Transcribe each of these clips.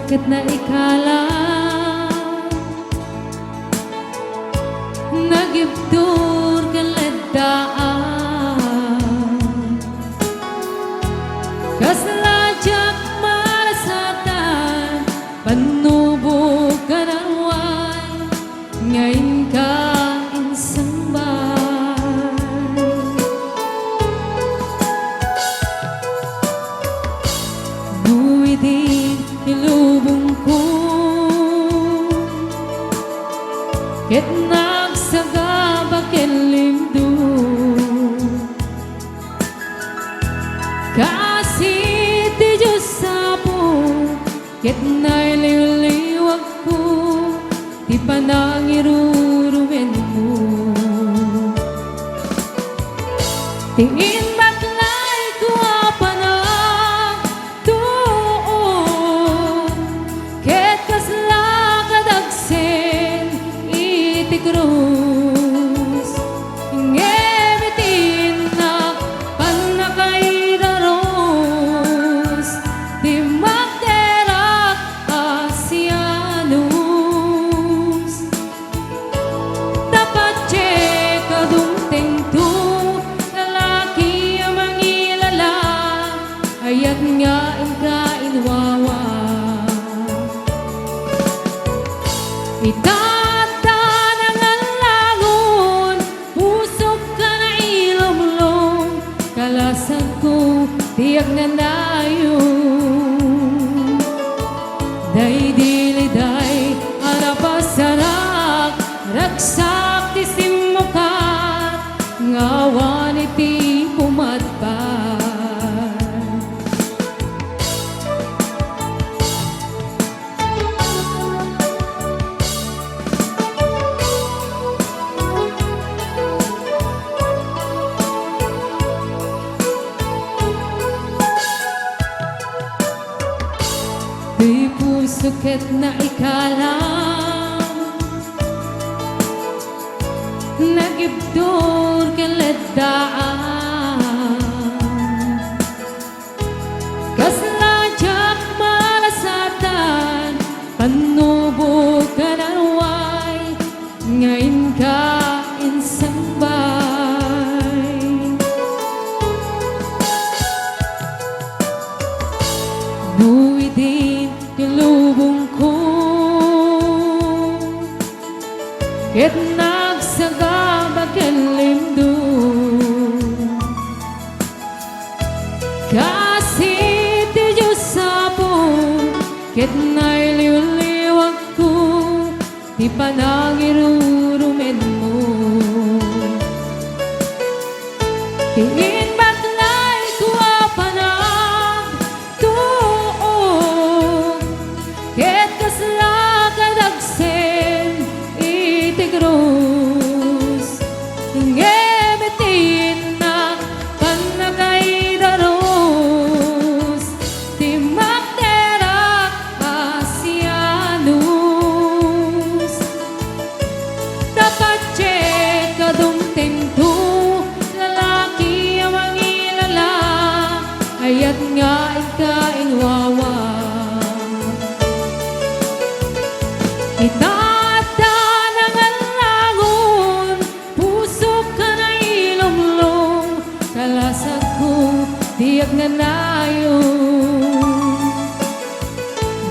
ket na ikala nagibtur kan ledaan kaslajak malasatan panubog kanawan ngayon ka insang buwidin ilubong ko ket nagsagabak elimdo kasi ti Diyos sapo ket naililiwag ko ti panangirurumen mo tingin baklay ko apanang tuon ket kasla kadagsen iti krus ngemitin na panakaidaros di magderak asianus dapat cheka dumteng tu lalaki ang mangilala ayat nga inwawa itatanang ang langon pusok ka na ilumlong kalasag ko tiyak na nayon day diliday arapasarak ragsak ti simukat ngawan iti pumadpan di puso ket na ikalang nagibdur ken ledaan kaslajak malasatan panubog kanaway ngayon ka insang bay buwidin ilubong ko ket nagsagabak elimdo kasi ti Diyos sapo ket naililiwag ko ti panangirurumen mo tingin baklay ko apanang tuon ket kasla kadagsen iti krus ngemitin na panakaidaros ti magderak asianus dapat cheka dumteng tu lalaki ang mangilala ayat nga ikainwawa itatanang ang langon pusok ka na ilumlong kalasag ko tiyak na nayon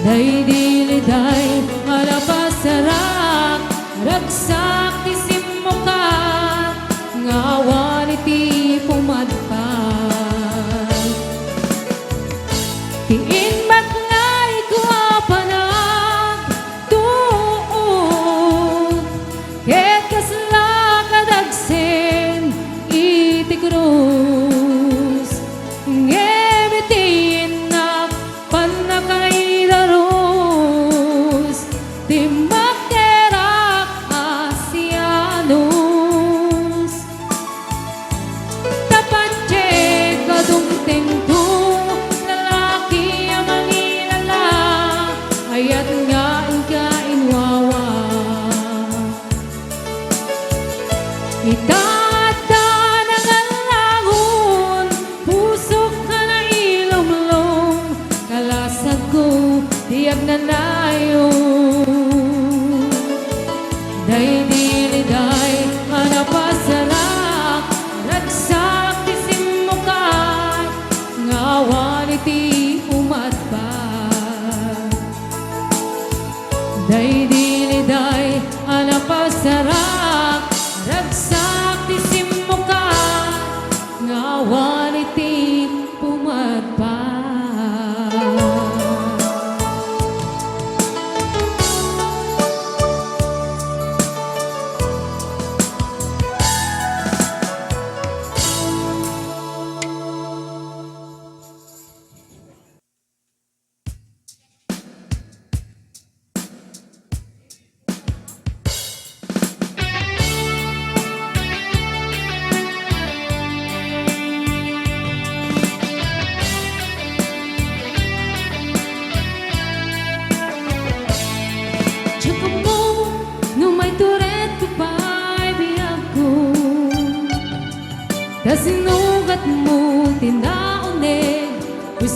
day diliday malapasarak ragsak ti simukat ngawan iti pumadpan tiin baklay ko apanang tuon ket kasla kadagsen iti krus ngemitin na panakaidaros di magderak asianus dapat cheka dumteng tu lalaki ang mangilala ayat nga ikainwawa itatanang ang langon pusok ka na ilumlong kalasag ko tiyak na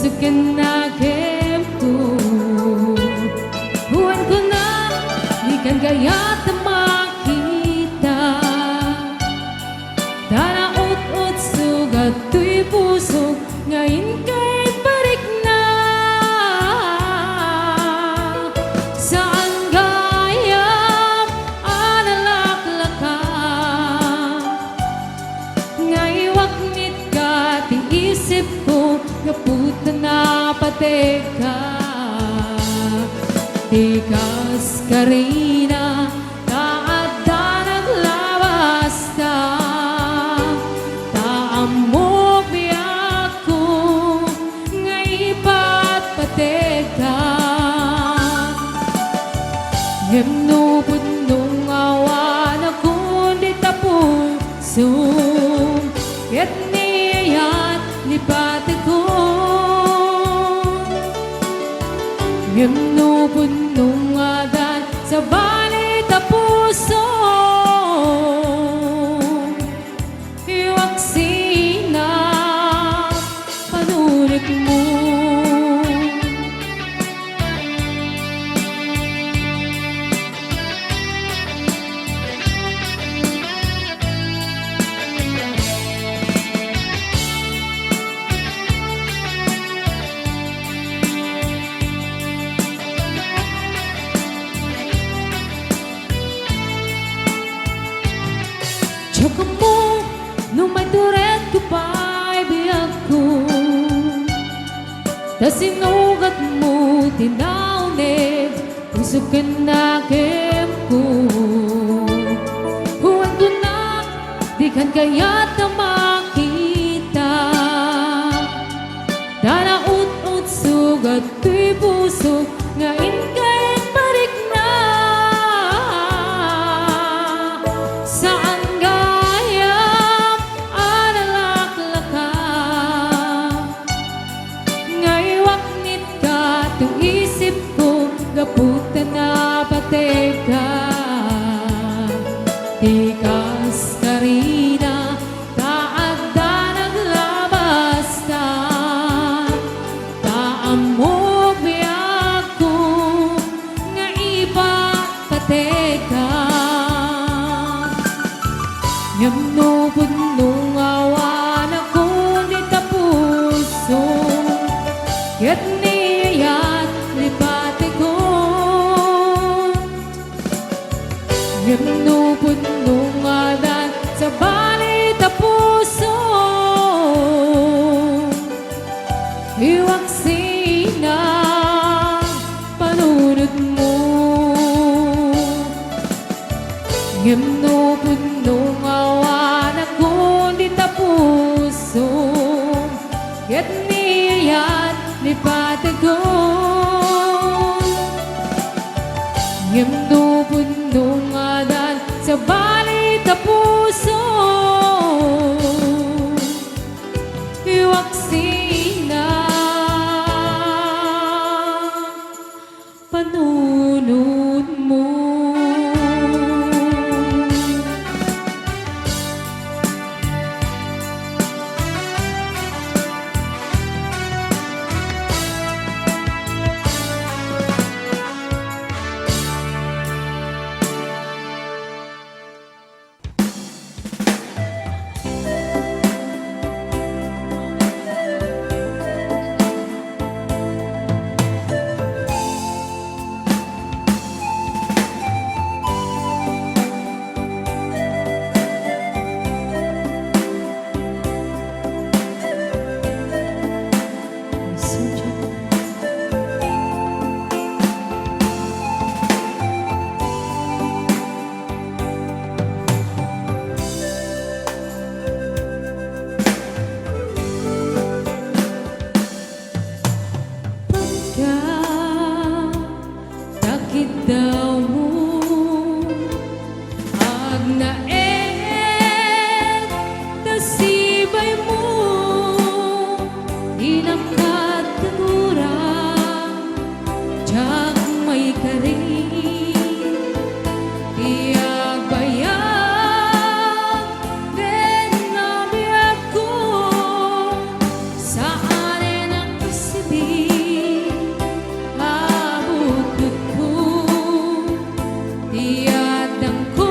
Puso ka na ko. Buwan ko na, di kan gaya't na makita. Tanaot-ot sugat to'y puso, ngayon kay parik na. Saan gayam analaklaka, ngaywak nit ka ti isip ko, naputa na pateka. Tikas ka rin na taada naglabas ka. Taamok biyak ko, ngaypat pateka. Yemnupod nung awan ako di tapuso, ket niyayat lipat ko. Yemnupod nung adan sa balit na puso, iwaksi na panunit mo. Tsaka mo, nung may turet ko pa'y biyag ko. Tas sinugat mo, tinaunid, puso ka na ko. Huwag ko na, di kan kaya't na makita. Danaut-ut sugat to'y puso, ngayon kay parik na. Saan gayam analaklaka, ngaywak nit ka tu'y isip ko, gaputa na pateka. Tikas ka rin na taada naglabas ka. Taamok biyak ko, ngaipat pateka. Yamnupod nung awan ako di tapuso, ket niyayat lipate ko. Yamnupod nung adan sa balit na puso, iwaksi na panunod mo. Yamnupod nung awan ako di tapuso, ket niyayat lipat ko. Yamnupod nung adan sa balit na puso, iwaksi na panunod mo. iyadang ko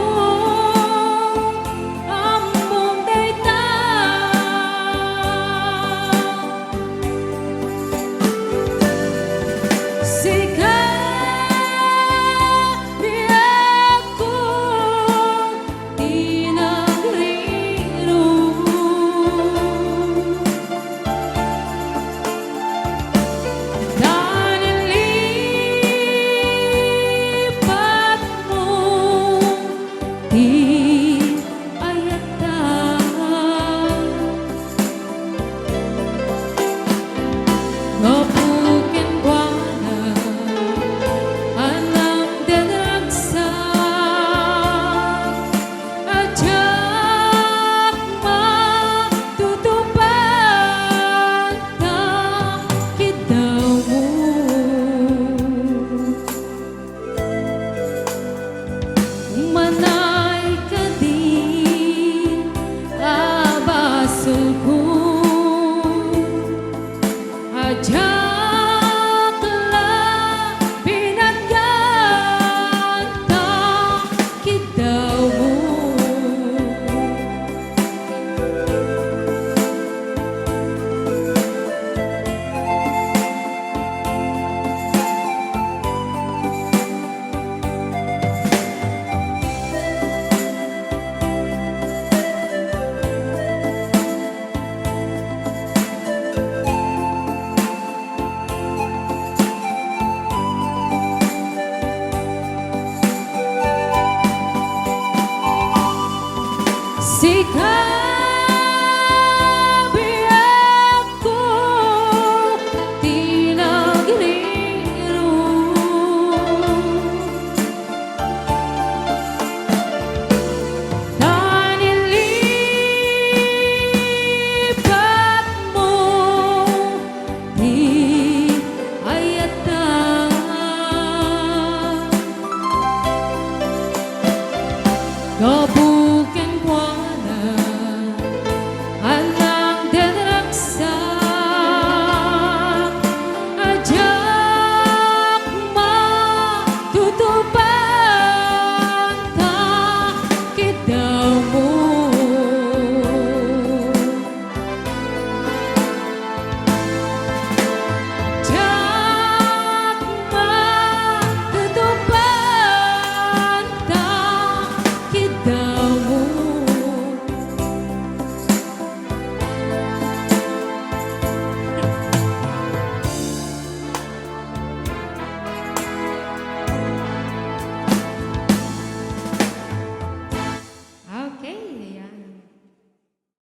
among dayta. Sika biyak ko tinagriro. Dahil lipat mo di ayata. Ngapukin kwa na anang dinagsak adyak matutupad na kidaw mo. Manay ka din abasol ko adyak la binagyan ta kidaw mo. Sika biyak ko tinagriro. Dahil lipat mo di ayata. Gabu